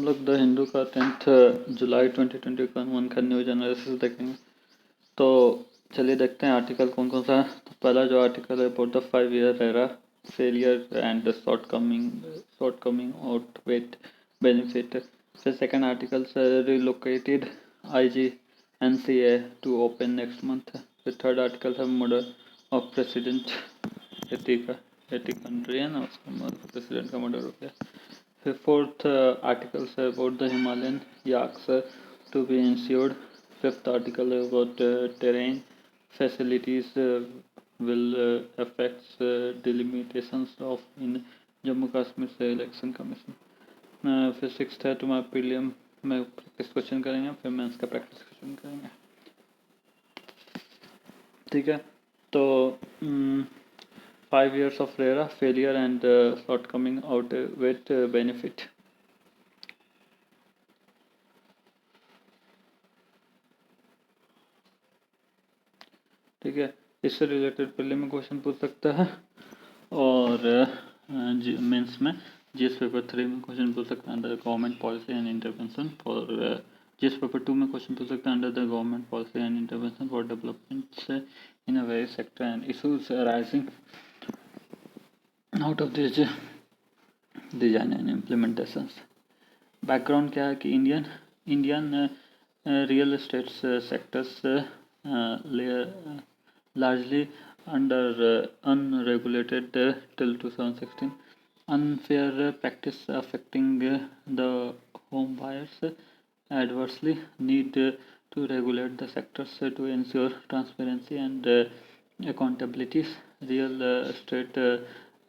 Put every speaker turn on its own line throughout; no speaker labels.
लोग द हिंदू का 10th जुलाई 2021 का न्यूज एनालिसिस देखेंगे। तो चलिए देखते हैं आर्टिकल कौन कौन सा है। तो पहला जो आर्टिकल है about the 5-year era failure and the shortcoming outweigh benefit. फिर सेकंड आर्टिकल से relocated IGNCA to open next month. फिर थर्ड आर्टिकल है murder of president Haiti country है ना, उसका प्रेसिडेंट का मर्डर हो गया। फिर फोर्थ आर्टिकल है about the Himalayan yaks to be ensured. Fifth article about terrain facilities will affect delimitations of in Jammu Kashmir से इलेक्शन कमीशन। फिर सिक्स्थ है तुम्हारा प्रीलियम में प्रैक्टिस क्वेश्चन करेंगे, फिर मेंस का प्रैक्टिस क्वेश्चन करेंगे। ठीक है, तो 5 years of RERA failure and shortcoming outweigh benefit। ठीक है, इससे रिलेटेड प्रीलिम में क्वेश्चन पूछ सकता है और मेंस में जीएस पेपर 3 में क्वेश्चन पूछ सकता है under government policy and intervention for. GS paper 2 में क्वेश्चन पूछ सकता है under the government policy and intervention for developments in a very sector and issues arising out of this design and implementation. Background क्या है कि Indian real estate sectors largely under unregulated till 2016. Unfair practice affecting the home buyers adversely need to regulate the sectors to ensure transparency and accountability. Real Estate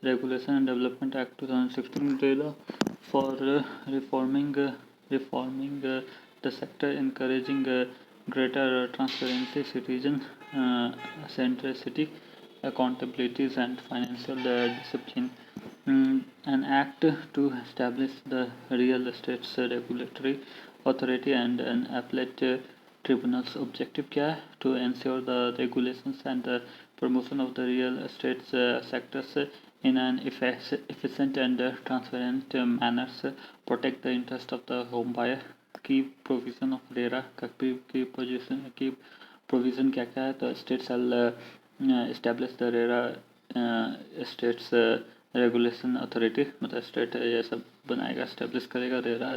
Regulation and Development Act 2016 for reforming the sector, encouraging greater transparency, citizen centricity, accountabilities and financial discipline. An act to establish the real estate regulatory authority and an appellate tribunal's objective क्या है? To ensure the regulations and the promotion of the real estate sectors in an efficient and transparent manner, protect the interest of the home buyer. Key provision of RERA की provision क्या क्या है? तो state shall establish the RERA states regulation authority, मतलब state ये सब बनाएगा, establish करेगा रेरा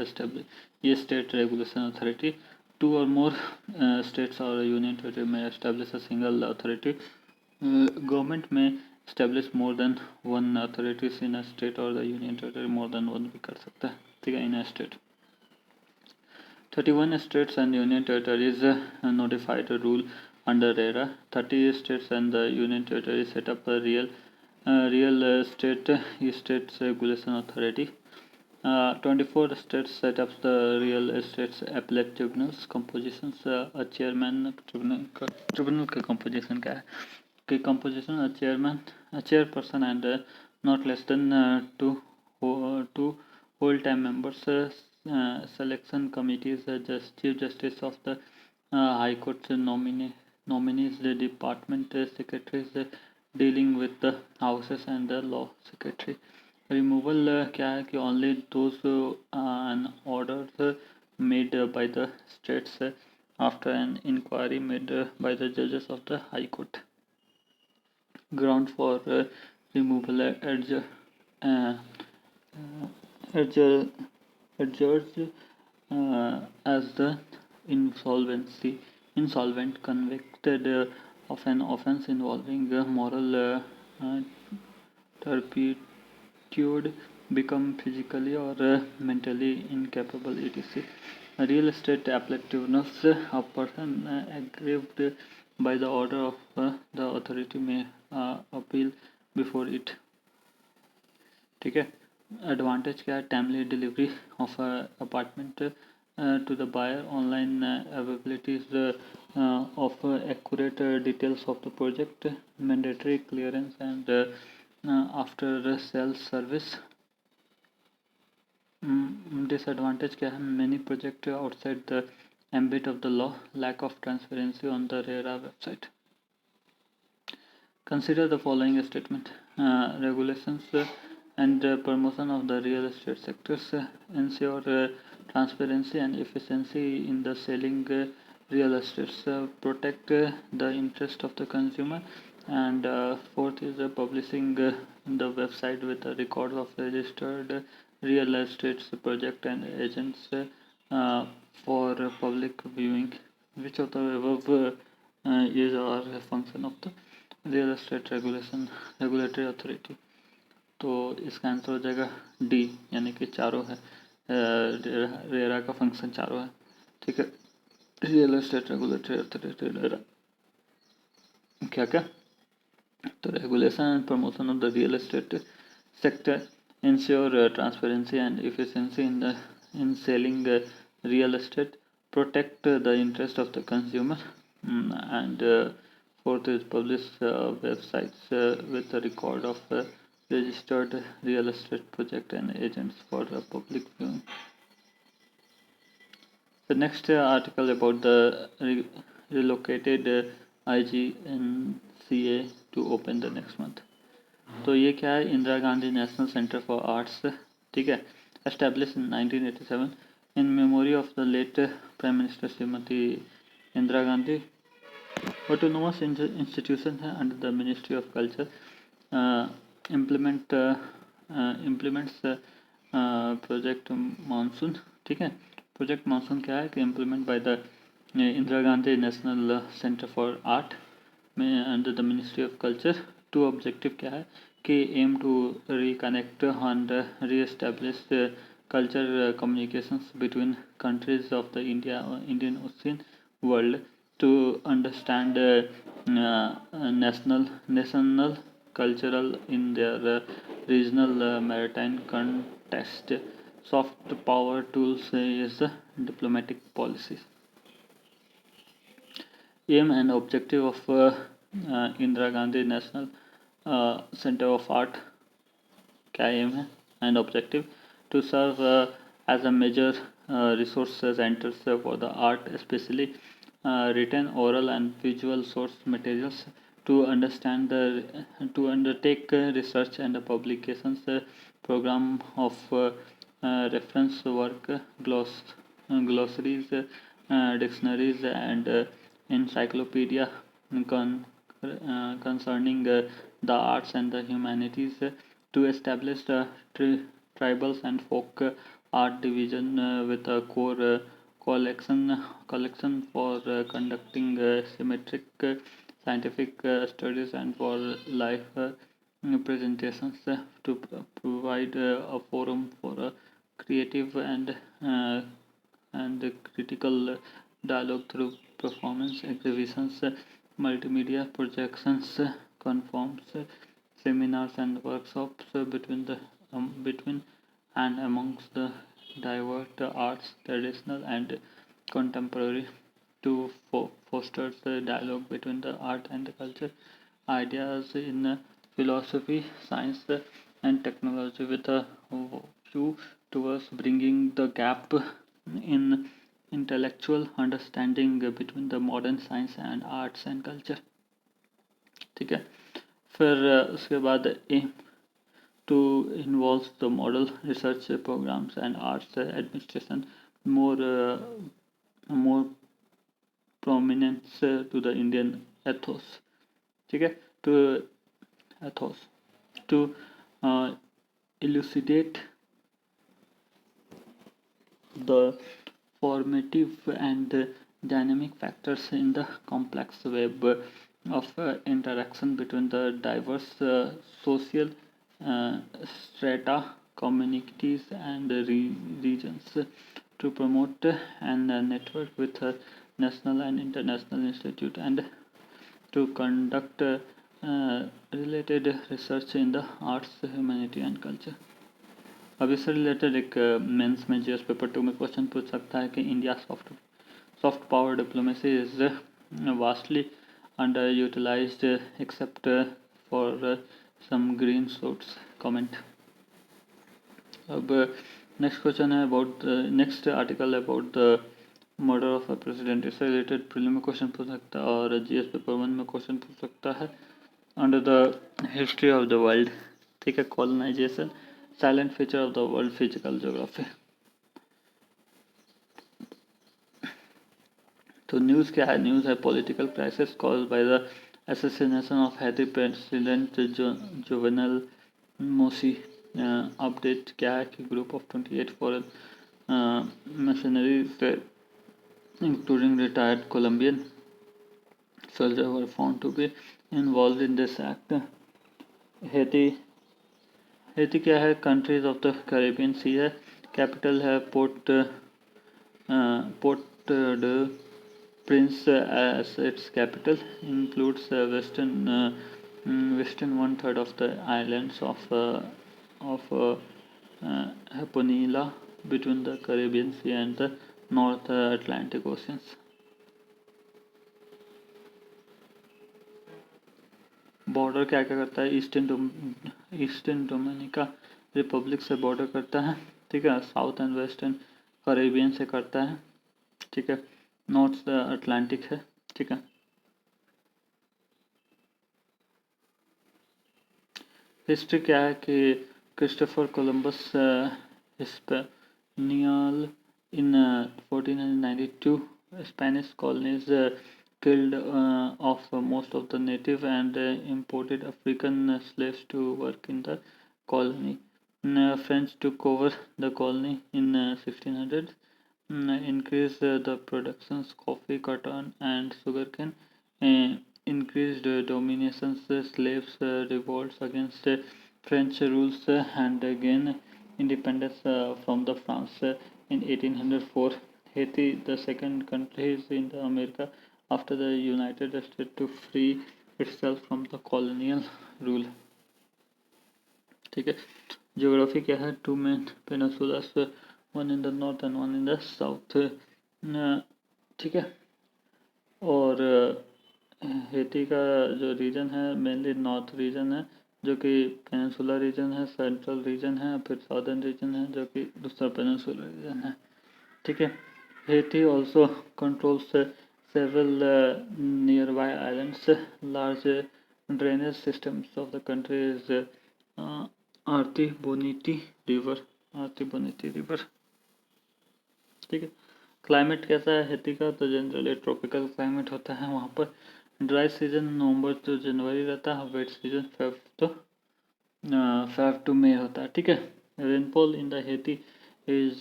ये state regulation authority. 2 or more states और यूनियन टेरिटरी में establish a single authority. Government में establish more than 1 authorities in a state और the union territory more than 1 भी कर सकता है। ठीक है, in a state 31 states and union territories notified a rule under RERA. 30 states and the union territories set up a real estate regulation authority. 24 states set up the real estate appellate tribunals. Compositions a chairman tribunal का composition क्या है कि composition a chairperson and not less than two whole-time members. Selection committees, Chief Justice of the High Court nominees, the department secretaries dealing with the houses and the law secretary. Removal क्या है कि only those orders made by the states after an inquiry made by the judges of the High Court. Ground for removal adjudged as the insolvent convicted of an offence involving moral turpitude, become physically or mentally incapable, etc. Real estate appellate tribunals, a person aggrieved by the order of the authority may appeal before it. ठीक है, advantage क्या है? Timely delivery of apartment to the buyer, online availabilities of accurate details of the project, mandatory clearance and after sales service. Disadvantage क्या है? Many projects outside the ambit of the law, lack of transparency on the RERA website. Consider the following statement. Regulations and promotion of the real estate sectors ensure transparency and efficiency in the selling real estates, protect the interest of the consumer, and fourth is publishing the website with a record of registered real estate project and agents for public viewing. Which of the above is or a function of the real estate regulation regulatory authority? तो इसका answer हो जाएगा D, यानी कि चारों है। RERA का function चारों है, ठीक है। Real estate regulatory authority RERA क्या क्या? तो regulation and promotion of the real estate sector, ensure transparency and efficiency in selling real estate, protect the interest of the consumer, and fourth is publish websites with a record of registered real estate project and agents for public viewing. The next article about the relocated IGNCA to open the next month. तो ये क्या है? Indira Gandhi national centre for arts, ठीक है, establish in 1987 in memory of the late prime minister Shrimati Indira Gandhi. Autonomous institution है under the ministry of culture, implements project monsoon, ठीक है। Project monsoon क्या है कि implement by the Indira Gandhi national centre for art में under the ministry of culture. Two objective क्या है कि aim to reconnect and reestablish culture communications between countries of the Indian ocean world, to understand national cultural in their regional maritime context. Soft power tools is diplomatic policies. Aim and objective of Indira Gandhi National Center of Art क्या aim है and objective? To serve as a major resource centers for the art, especially written, oral, and visual source materials, to undertake research and publications, program of reference work, glossaries, dictionaries, and encyclopedia concerning the arts and the humanities, to establish the tribals and folk art division with a core collection for conducting symmetric scientific studies and for live presentations, to provide a forum for creative and critical dialogue through performance, exhibitions, multimedia projections, conferences, seminars, and workshops between and amongst the diverse arts, traditional and contemporary, to foster the dialogue between the art and the culture, ideas in philosophy, science, and technology, with a view towards bringing the gap in intellectual understanding between the modern science and arts and culture, ठीक है। फिर उसके बाद aim to involve the model research programs and arts administration more prominence to the Indian ethos, ठीक है, to ethos, to elucidate the formative and dynamic factors in the complex web of interaction between the diverse social strata, communities, and regions, to promote and network with national and international institute, and to conduct related research in the arts, humanity, and culture. अब इससे related एक mains में GS paper 2 में question पूछ सकता है कि India soft power diplomacy is vastly underutilised except for some green shoots, comment. अब नेक्स्ट क्वेश्चन है about next article about the murder of a president. इससे रिलेटेड प्रीलिम में क्वेश्चन पूछ सकता है और जीएस पेपर 1 में क्वेश्चन पूछ सकता है। Under the history of the world, ठीक है, colonisation, silent feature of the world, physical geography. तो न्यूज़ क्या है? न्यूज़ है political crisis caused by the assassination of Haiti president Jovenel Moïse. Update क्या है कि group of 28 foreign mercenaries including retired Colombian soldiers were found to be involved in this act. Haiti Haiti क्या है? Countries of the Caribbean सी है, capital है port ड Prince as its capital, includes western one third of the islands of Hispaniola between the Caribbean Sea and the North Atlantic Oceans. Border क्या क्या करता है? Eastern Dominica Republic से border करता है, ठीक है। साउथ एंड वेस्टर्न कैरिबियन से करता है, ठीक है। नॉर्थ अटलांटिक है, ठीक है। हिस्ट्री क्या है कि Christopher Columbus हिस्पेनियल in 1492 Spanish colonies killed off most of the native and imported African slaves to work in the colony. French took over the colony in 1600s, increased the productions coffee, cotton, and sugarcane, increased dominations, slaves revolts against French rules, and again independence from the France in 1804. Haiti, the second country in the America after the United States to free itself from the colonial rule, ठीक है। Geography क्या है? Two main peninsulas, one in the north and one in the south, ठीक है। और Haiti का जो reason है मेनली नॉर्थ रीजन है जो कि पेनिनसुला रीजन है, सेंट्रल रीजन है, फिर साउदर्न रीजन है जो कि दूसरा पेनिनसुला रीजन है, ठीक है। Haiti also controls several nearby islands. Large drainage systems of the country is Artibonite River. Artibonite River, ठीक है। क्लाइमेट कैसा है हेती का? तो जनरली ट्रॉपिकल क्लाइमेट होता है वहाँ पर। ड्राई सीजन नवंबर टू जनवरी रहता है, वेट सीजन फेब टू मई होता है, ठीक है। Rainfall in the Haiti is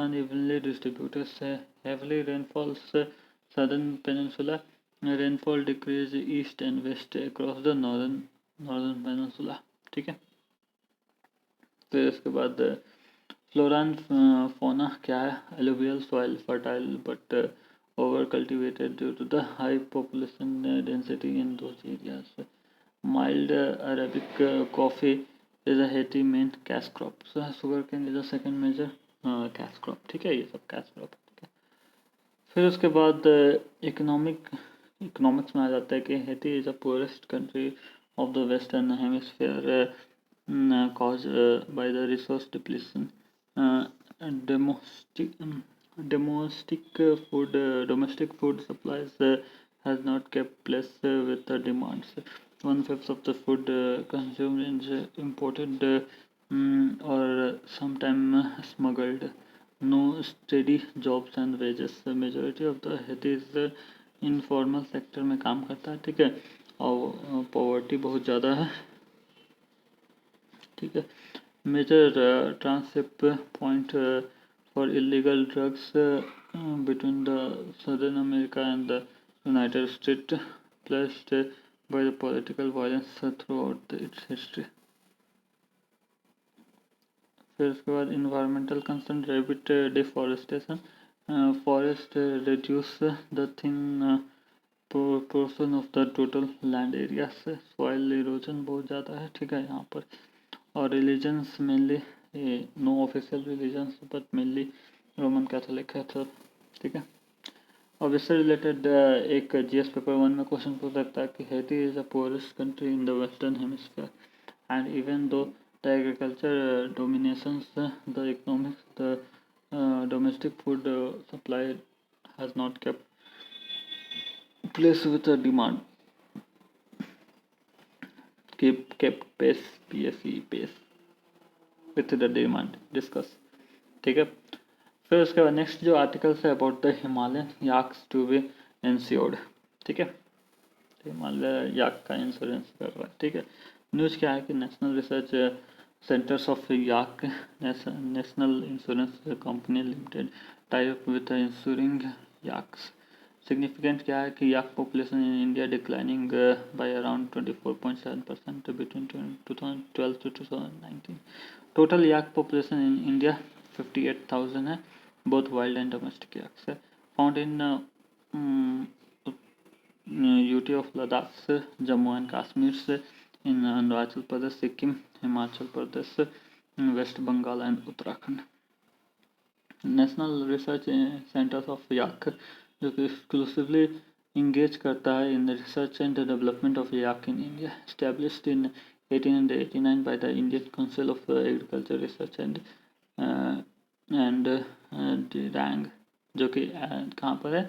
unevenly distributed. Heavily rainfalls southern peninsula. Rainfall decrease east and west across the northern peninsula, ठीक है। फिर इसके बाद फ्लोरा एंड फौना क्या है? alluvial soil, fertile but over cultivated due to the high population density in those areas. Mild Arabic coffee is a Haiti main cash crop. So sugarcane is a second major cash crop, ठीक है। ये सब cash crop, ठीक है। फिर उसके बाद economics में आ जाता है कि Haiti is a poorest country of the western hemisphere cause by the resource depletion. domestic food supplies has not kept pace with the demands. 1/5 of the food consumed is imported or sometimes smuggled. No steady jobs and wages. The majority of the Haitis informal sector में काम करता है, ठीक है। और poverty बहुत ज़्यादा है, ठीक है। Major tranship point for illegal drugs between the southern America and the United State plagued by the political violence throughout its history. फिर उसके बाद environmental concern, rapid deforestation, forest reduce the thin portion of the total land area से। Soil erosion बहुत ज़्यादा है, ठीक है यहाँ पर। और religions mainly no official religions but mainly Roman Catholic है, ठीक है। और इससे रिलेटेड एक जीएस पेपर 1 में क्वेश्चन पूछ सकता है कि Haiti is the poorest country in the western hemisphere and even though the agriculture dominations the economics, the domestic food supply has not kept pace with the demand, kept pace pace with the demand, discuss, ठीक है। फिर उसके बाद next जो articles है about the Himalayan yaks to be insured. ठीक है, तो मान लिया याक का इंश्योरेंस कर रहा है। ठीक है, न्यूज़ क्या है कि national research centres of yak national insurance company limited tie up with insuring yaks. Significant क्या है कि yak population in India declining by around 24.7% between 2012 to 2019। Total yak population in India 58,000 है, both wild and domestic yaks है। Found in UT of Ladakh, Jammu and Kashmir से, in Arunachal Pradesh, Sikkim, Himachal Pradesh, West Bengal and Uttarakhand. National research centres of याक जो कि exclusively engage करता है in research and development of yak in India, established in 1889 by the Indian council of agriculture research and Dirang, जो कि कहाँ पर है,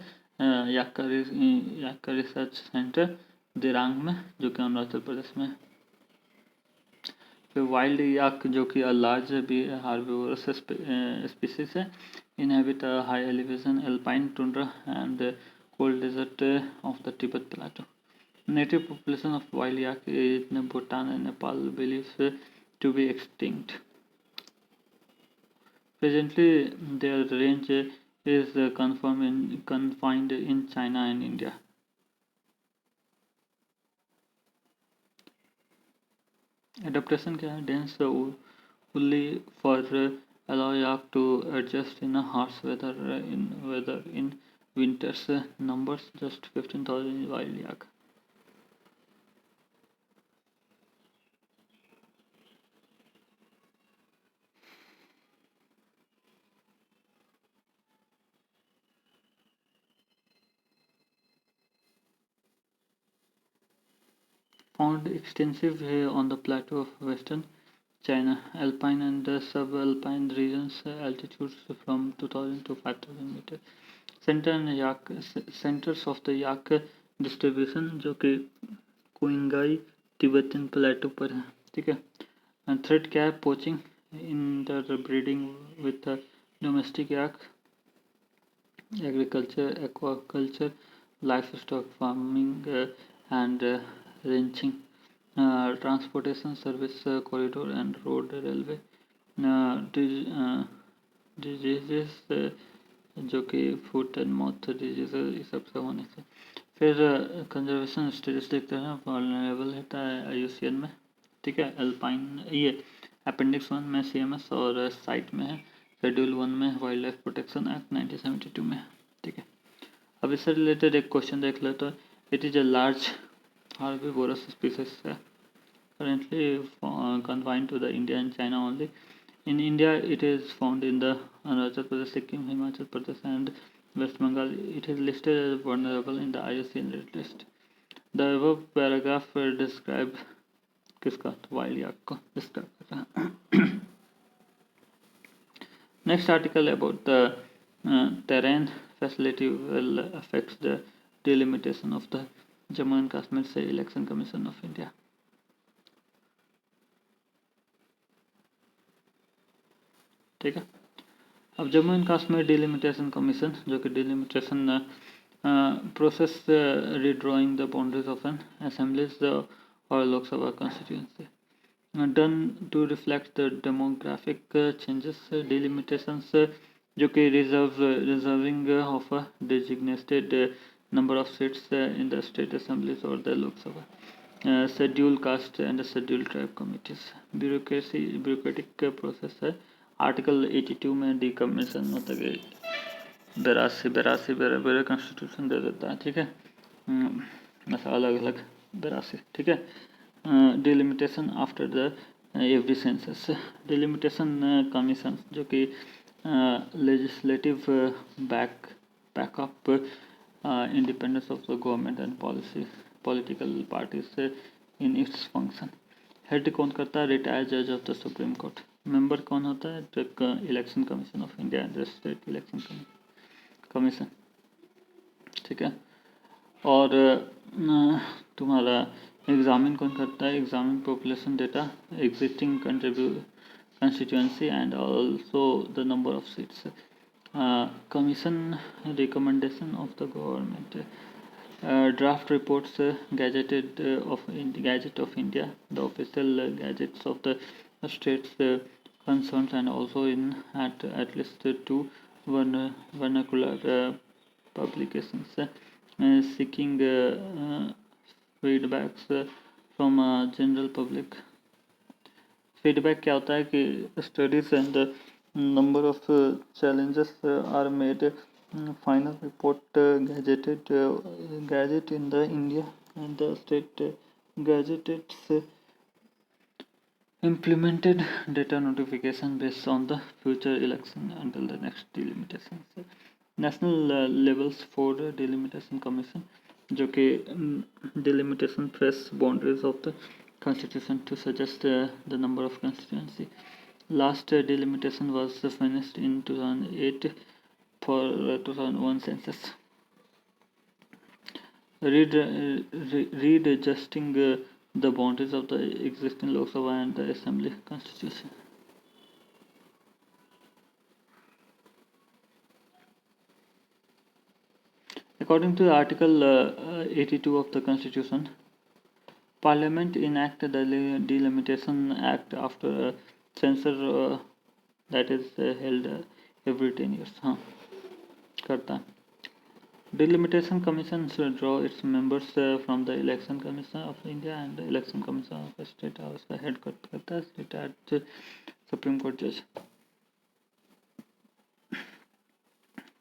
याक का रिसर्च सेंटर दिरांग में, जो कि अरुणाचल प्रदेश में। फिर वाइल्ड याक जो कि लार्ज हार्बिवोरस स्पीसीज है, inhabit a high elevation alpine tundra and cold desert of the Tibet plateau. Native population of wild yak in Bhutan and Nepal believed to be extinct. Presently, their range is confined in China and India. Adaptation क्या है? Dense woolly fur allow yak to adjust in a harsh weather in winters. Numbers just 15,000 wild yak. Found extensive on the plateau of western China, alpine and subalpine regions, altitudes from 2000 to 5000 meters. Centers of the yak distribution जो कि कुंगाई Tibetan प्लेटो पर है। ठीक है, and threat क्या है? Poaching, interbreeding with domestic yak, agriculture, aquaculture, life stock farming and wrenching, transportation service corridor and road railway, diseases जो कि फुट एंड माउथ डिजीज इस सब से होने से। फिर कंजर्वेशन स्टेटस देखते हैं, वल्नरेबल रहता है आईयूसीएन में। ठीक है, अल्पाइन ये अपेंडिक्स 1 में सीएमएस और साइट में है, शेड्यूल 1 में वाइल्ड लाइफ प्रोटेक्शन एक्ट 1972 में। ठीक है, अब इससे रिलेटेड एक क्वेश्चन देख ले तो it is a large herbivorous species currently confined to the India and China only. In India, it is found in the Arunachal Pradesh, Sikkim, Himachal Pradesh, and West Bengal. It is listed as vulnerable in the IUCN Red List. The above paragraph describe किसका? Wild याक को describe कर रहा है। Next article about the terrain facility will affect the delimitation of the Jammu and Kashmir से election commission of India. ठीक है, अब Jammu and Kashmir delimitation commission जो कि delimitation process redrawing the boundaries of an assemblies और Lok Sabha constituency done to reflect the demographic changes. Delimitations जो कि reserving of a designated number of seats in the state assemblies or the Lok Sabha, scheduled caste and scheduled tribe committees, bureaucratic process है। Article 82 में decommission मतलब बेरासी बेरे constitution दे देता है। ठीक है, ऐसा अलग अलग 82। ठीक है, delimitation after the every census. Delimitation commission जो कि legislative backup independence of the government and political parties in its function। Head कौन करता है? रिटायर्ड जज of the supreme court. Member कौन होता है? Election commission of India and state election commission. ठीक है, और तुम्हारा एग्जामिन कौन करता है? Examine population data, existing constituency and also the number of seats. Commission recommendation of the government Draft reports Gazette of India, the official gazettes of the states concerned, and also in at least two vernacular publications, seeking feedbacks from general public. Feedback क्या होता है कि studies and the number of challenges are made final report gazette in the India and the state gazettes implemented data notification based on the future election until the next delimitation. National levels for delimitation commission जो कि delimitation fresh boundaries of the constitution to suggest the number of constituency. Last delimitation was finished in 2008 for 2001 census. Readjusting the boundaries of the existing Lok Sabha and the Assembly constitution. According to Article 82 of the Constitution, Parliament enacted the Delimitation Act after a censure that is held every 10 years. हाँ करता है. Delimitation Commission should draw its members from the Election Commission of India and the Election Commission of the State House का head करता है retired Supreme Court Judge.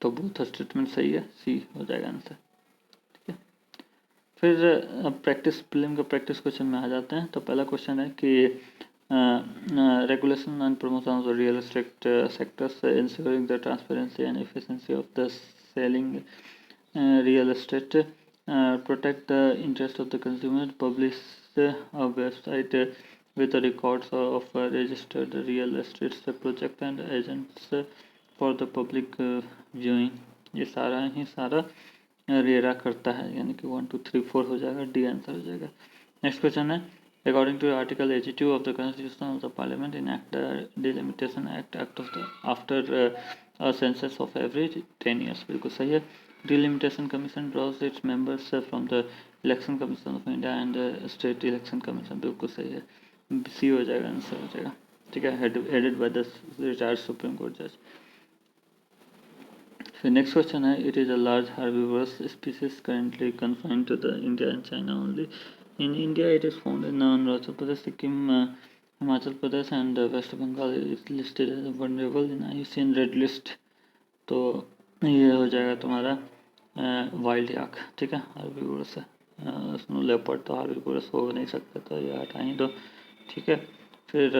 तो both statement सही है, सी हो जाएगा आंसर. ठीक है, फिर प्रैक्टिस प्रीलिम का प्रैक्टिस क्वेश्चन में आ जाते हैं. तो पहला क्वेश्चन है कि regulation and promotion of the real estate sectors ensuring the transparency and efficiency of the selling real estate, protect the interest of the consumer, publish a website with the records of registered real estate project and agents for the public viewing. ये सारा ही सारा RERA करता है, यानी कि 1 2 3 4 हो जाएगा, D answer हो जाएगा. नेक्स्ट क्वेश्चन है according to article 82 of the constitution of the parliament enact the delimitation act of the after census of every 10 years. बिल्कुल सही है. Delimitation Commission draws its members from the Election Commission of India and the State Election Commission. बिल्कुल सही है, सी हो जाएगा, answer हो जाएगा. ठीक है, headed by the retired Supreme Court Judge. So next question है, it is a large herbivorous species currently confined to the India and China only. In India it is found in Arunachal Pradesh, Sikkim, Himachal Pradesh and West Bengal. is listed as vulnerable in IUCN Red List. तो ये हो जाएगा तुम्हारा wild याक. ठीक है, हार्बिवोरस है. Snow leopard तो हार्बिवोरस हो नहीं सकता, तो ये हटा ही दो. ठीक है, फिर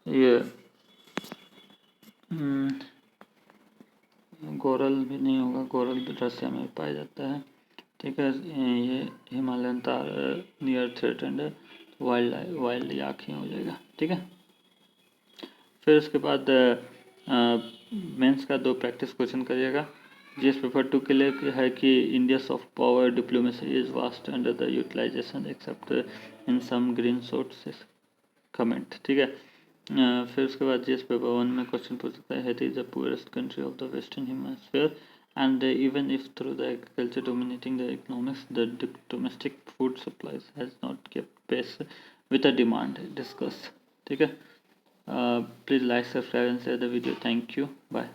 ये गोरल भी नहीं होगा, गोरल भी रसिया में पाया जाता है. ठीक है, ये हिमालयन तार नियर थ्रेटेंड वाइल्ड याक ही हो जाएगा. ठीक है, फिर उसके बाद मेंस का 2 प्रैक्टिस क्वेश्चन करिएगा. जीएस पेपर 2 के लिए है कि India soft power diplomacy is vast under the utilisation except in some green sources comment. ठीक है, फिर उसके बाद जीएस पेपर 1 में क्वेश्चन पूछ सकता है, it is the poorest country of the western hemisphere and even if through the agriculture dominating the economics, the domestic food supplies has not kept pace with the demand. Discuss. ठीक है, please like, subscribe and share the video. Thank you. Bye.